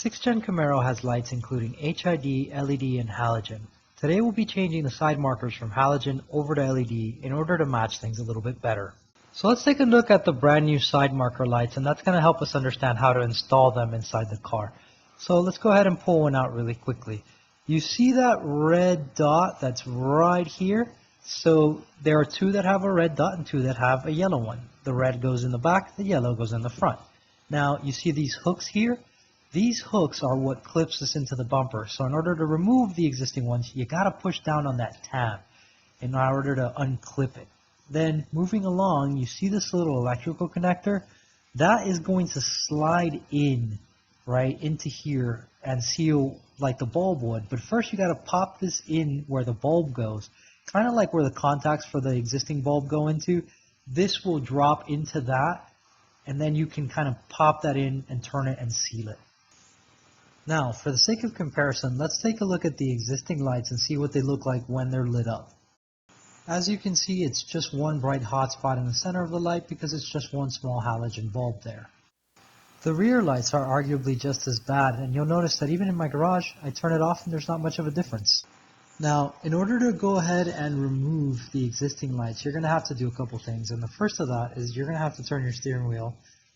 6th Gen Camaro has lights including HID, LED, and halogen. Today we'll be changing the side markers from halogen over to LED in order to match things a little bit better. So let's take a look at the brand new side marker lights, and that's going to help us understand how to install them inside the car. So let's go ahead and pull one out really quickly. You see that red dot that's right here? So there are two that have a red dot and two that have a yellow one. The red goes in the back, the yellow goes in the front. Now you see these hooks here? These hooks are what clips this into the bumper. So in order to remove the existing ones, you got to push down on that tab in order to unclip it. Then moving along, you see this little electrical connector? That is going to slide in right into here and seal like the bulb would. But first you got to pop this in where the bulb goes. Kind of like where the contacts for the existing bulb go into. This will drop into that, and then you can kind of pop that in and turn it and seal it. Now, for the sake of comparison, let's take a look at the existing lights and see what they look like when they're lit up. As you can see, it's just one bright hot spot in the center of the light because it's just one small halogen bulb there. The rear lights are arguably just as bad, and you'll notice that even in my garage, I turn it off and there's not much of a difference. Now, in order to go ahead and remove the existing lights, you're going to have to do a couple things, and the first of that is you're going to have to turn your steering wheel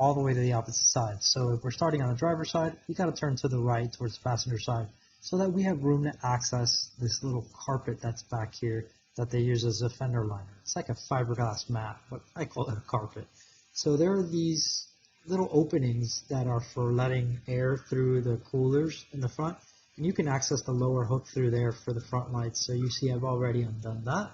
all the way to the opposite side. So if we're starting on the driver's side, we got to turn to the right towards the passenger side so that we have room to access this little carpet that's back here that they use as a fender liner. It's like a fiberglass mat, but I call it a carpet. So there are these little openings that are for letting air through the coolers in the front, and you can access the lower hook through there for the front lights. So you see I've already undone that.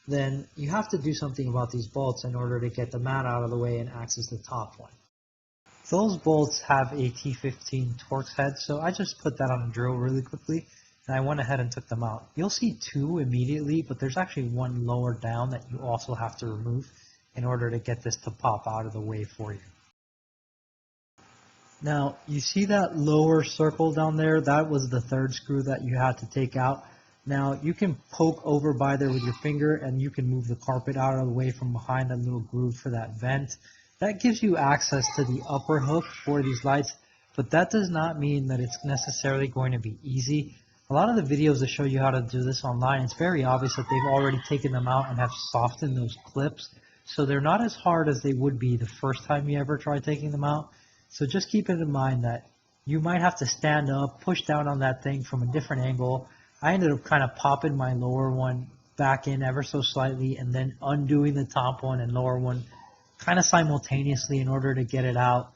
Then you have to do something about these bolts in order to get the mat out of the way and access the top one. Those bolts have a T15 Torx head, so I just put that on a drill really quickly, and I went ahead and took them out. You'll see two immediately, but there's actually one lower down that you also have to remove in order to get this to pop out of the way for you. Now, you see that lower circle down there? That was the third screw that you had to take out. Now, you can poke over by there with your finger, and you can move the carpet out of the way from behind that little groove for that vent. That gives you access to the upper hook for these lights, but that does not mean that it's necessarily going to be easy. A lot of the videos that show you how to do this online, it's very obvious that they've already taken them out and have softened those clips, so they're not as hard as they would be the first time you ever try taking them out. So just keep it in mind that you might have to stand up, push down on that thing from a different angle. I ended up kind of popping my lower one back in ever so slightly and then undoing the top one and lower one kind of simultaneously in order to get it out.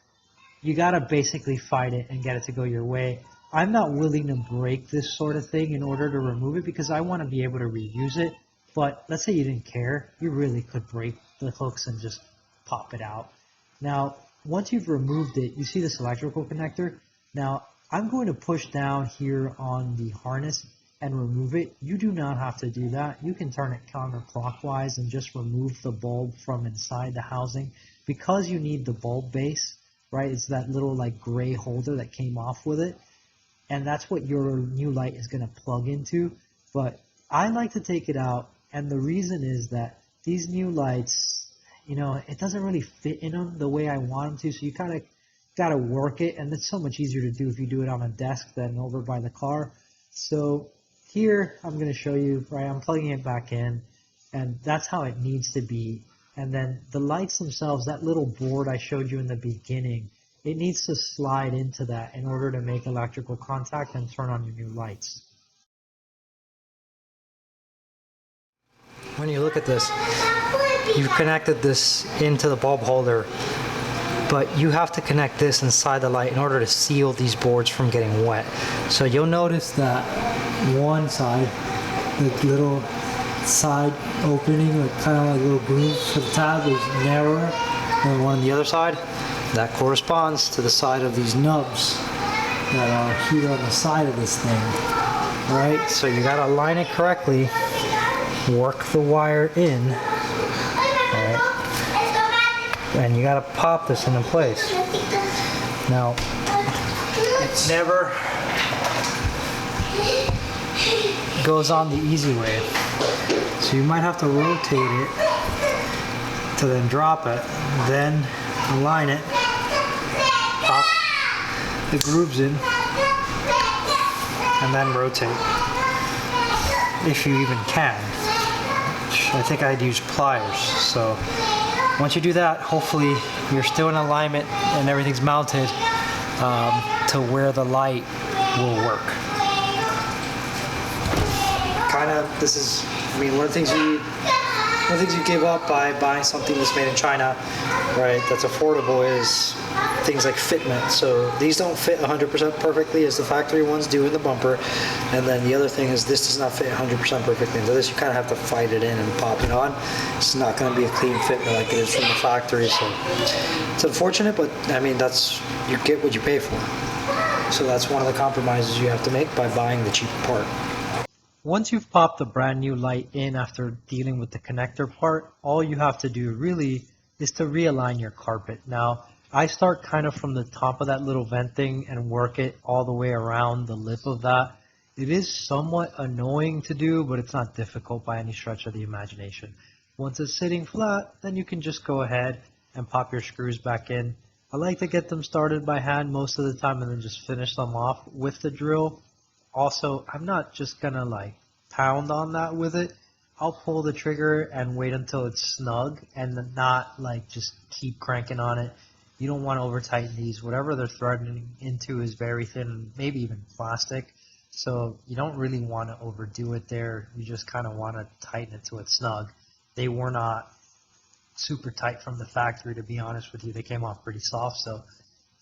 You got to basically fight it and get it to go your way. I'm not willing to break this sort of thing in order to remove it because I want to be able to reuse it. But let's say you didn't care, you really could break the hooks and just pop it out. Now, once you've removed it, you see this electrical connector. Now, I'm going to push down here on the harness and remove it. You do not have to do that. You can turn it counterclockwise and just remove the bulb from inside the housing. Because you need the bulb base, right? It's that little like gray holder that came off with it. And that's what your new light is going to plug into. But I like to take it out. And the reason is that these new lights, you know, it doesn't really fit in them the way I want them to. So you kind of got to work it. And it's so much easier to do if you do it on a desk than over by the car. So here, I'm going to show you, right, I'm plugging it back in, and that's how it needs to be. And then the lights themselves, that little board I showed you in the beginning, it needs to slide into that in order to make electrical contact and turn on your new lights. When you look at this, you've connected this into the bulb holder, but you have to connect this inside the light in order to seal these boards from getting wet. So you'll notice that one side, the little side opening, like kind of like a little groove for the tab, is narrower than the one on the other side. That corresponds to the side of these nubs that are here on the side of this thing. All right, so you gotta align it correctly, work the wire in, all right, and you gotta pop this into place. Now, it never goes on the easy way. So you might have to rotate it to then drop it, then align it, pop the grooves in, and then rotate, if you even can. I think I'd use pliers. So once you do that, hopefully you're still in alignment and everything's mounted to where the light will work. This is, one of the things you give up by buying something that's made in China, right, that's affordable, is things like fitment. So these don't fit 100% perfectly as the factory ones do in the bumper, and then the other thing is this does not fit 100% perfectly into this. You kind of have to fight it in and pop it on. It's not going to be a clean fitment like it is from the factory, so it's unfortunate, but that's, you get what you pay for. So that's one of the compromises you have to make by buying the cheaper part. Once you've popped the brand new light in after dealing with the connector part, all you have to do really is to realign your carpet. Now, I start kind of from the top of that little vent thing and work it all the way around the lip of that. It is somewhat annoying to do, but it's not difficult by any stretch of the imagination. Once it's sitting flat, then you can just go ahead and pop your screws back in. I like to get them started by hand most of the time and then just finish them off with the drill. Also, I'm not just gonna pound on that with it. I'll pull the trigger and wait until it's snug and not just keep cranking on it. You don't want to over tighten these. Whatever they're threading into is very thin, maybe even plastic. So you don't really want to overdo it there. You just kind of want to tighten it till it's snug. They were not super tight from the factory, to be honest with you. They came off pretty soft, so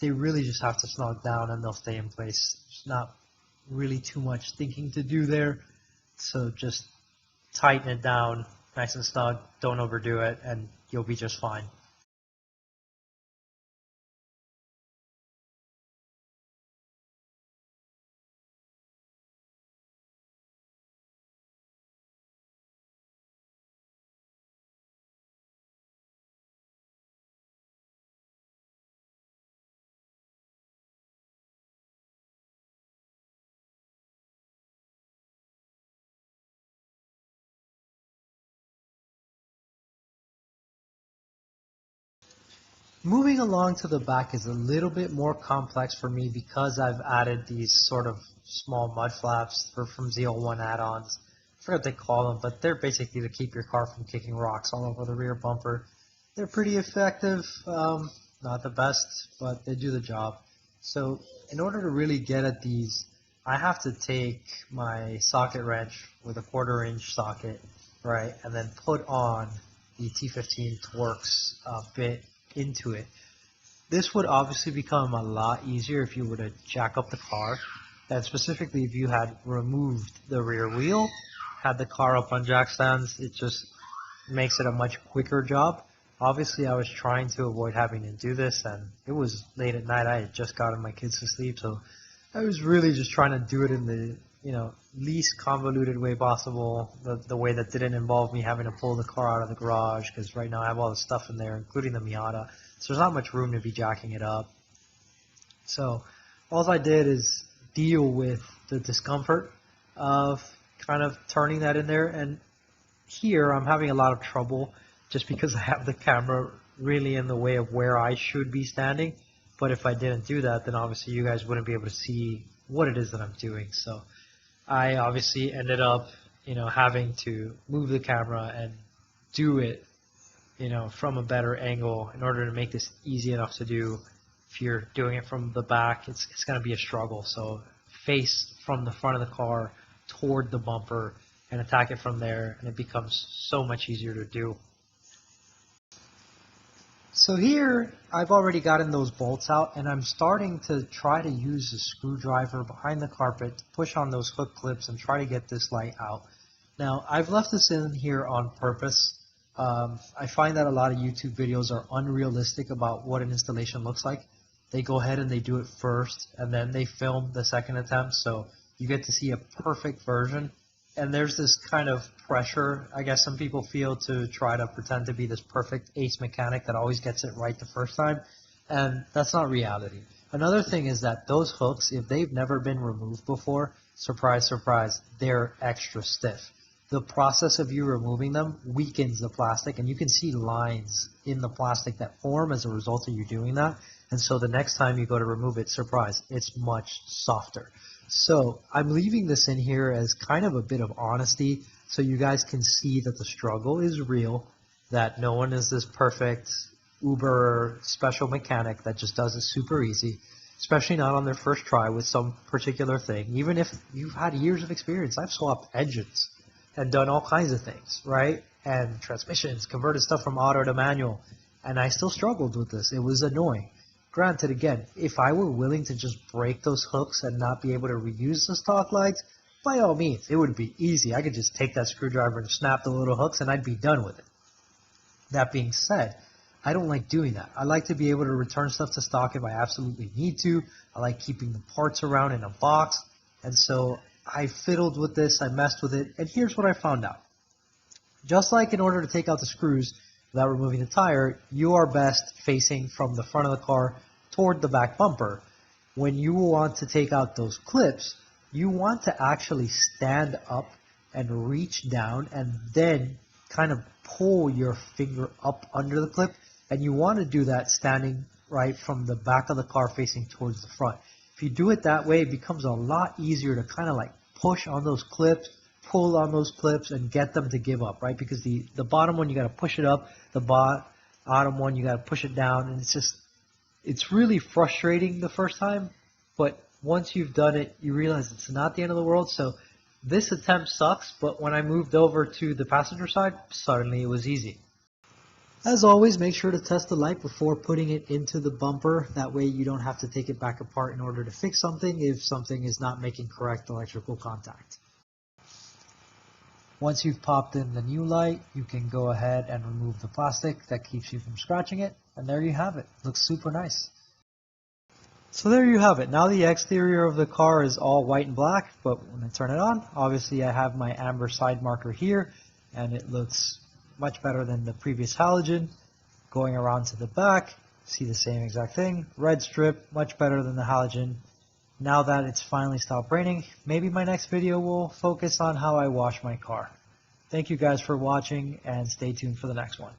they really just have to snug down and they'll stay in place. There's not really too much thinking to do there, so just tighten it down nice and snug, don't overdo it, and you'll be just fine. Moving along to the back is a little bit more complex for me because I've added these sort of small mud flaps from Z01 add-ons. I forget what they call them, but they're basically to keep your car from kicking rocks all over the rear bumper. They're pretty effective, not the best, but they do the job. So in order to really get at these, I have to take my socket wrench with a 1/4 inch socket, right, and then put on the T15 Torx bit into it. This would obviously become a lot easier if you were to jack up the car, and specifically if you had removed the rear wheel, had the car up on jack stands. It just makes it a much quicker job. Obviously I was trying to avoid having to do this, and it was late at night. I had just gotten my kids to sleep, so I was really just trying to do it in the least convoluted way possible, the way that didn't involve me having to pull the car out of the garage, because right now I have all the stuff in there, including the Miata, so there's not much room to be jacking it up. So all I did is deal with the discomfort of kind of turning that in there, and here I'm having a lot of trouble just because I have the camera really in the way of where I should be standing. But if I didn't do that, then obviously you guys wouldn't be able to see what it is that I'm doing. So I obviously ended up, having to move the camera and do it, from a better angle in order to make this easy enough to do. If you're doing it from the back, it's going to be a struggle. So face from the front of the car toward the bumper and attack it from there, and it becomes so much easier to do. So here, I've already gotten those bolts out, and I'm starting to try to use a screwdriver behind the carpet to push on those hook clips and try to get this light out. Now, I've left this in here on purpose. I find that a lot of YouTube videos are unrealistic about what an installation looks like. They go ahead and they do it first, and then they film the second attempt, so you get to see a perfect version. And there's this kind of pressure, I guess some people feel, to try to pretend to be this perfect ace mechanic that always gets it right the first time, and that's not reality. Another thing is that those hooks, if they've never been removed before, surprise, surprise, they're extra stiff. The process of you removing them weakens the plastic, and you can see lines in the plastic that form as a result of you doing that. And so the next time you go to remove it, surprise, it's much softer. So I'm leaving this in here as kind of a bit of honesty so you guys can see that the struggle is real, that no one is this perfect uber special mechanic that just does it super easy, especially not on their first try with some particular thing. Even if you've had years of experience, I've swapped engines and done all kinds of things, right? And transmissions, converted stuff from auto to manual, and I still struggled with this. It was annoying. Granted, again, if I were willing to just break those hooks and not be able to reuse the stock lights, by all means, it would be easy. I could just take that screwdriver and snap the little hooks and I'd be done with it. That being said, I don't like doing that. I like to be able to return stuff to stock if I absolutely need to. I like keeping the parts around in a box. And so I fiddled with this, I messed with it, and here's what I found out. Just like in order to take out the screws without removing the tire, you are best facing from the front of the car toward the back bumper. When you want to take out those clips, you want to actually stand up and reach down and then kind of pull your finger up under the clip, and you want to do that standing right from the back of the car facing towards the front. If you do it that way, it becomes a lot easier to kind of like push on those clips, pull on those clips, and get them to give up, right? Because the bottom one, you got to push it up, the bottom one, you got to push it down, and it's really frustrating the first time, but once you've done it, you realize it's not the end of the world. So this attempt sucks, but when I moved over to the passenger side, suddenly it was easy. As always, make sure to test the light before putting it into the bumper. That way you don't have to take it back apart in order to fix something if something is not making correct electrical contact. Once you've popped in the new light, you can go ahead and remove the plastic that keeps you from scratching it. And there you have it. Looks super nice. So there you have it. Now the exterior of the car is all white and black, but when I turn it on, obviously I have my amber side marker here, and it looks much better than the previous halogen. Going around to the back, see the same exact thing. Red strip, much better than the halogen. Now that it's finally stopped raining, maybe my next video will focus on how I wash my car. Thank you guys for watching, and stay tuned for the next one.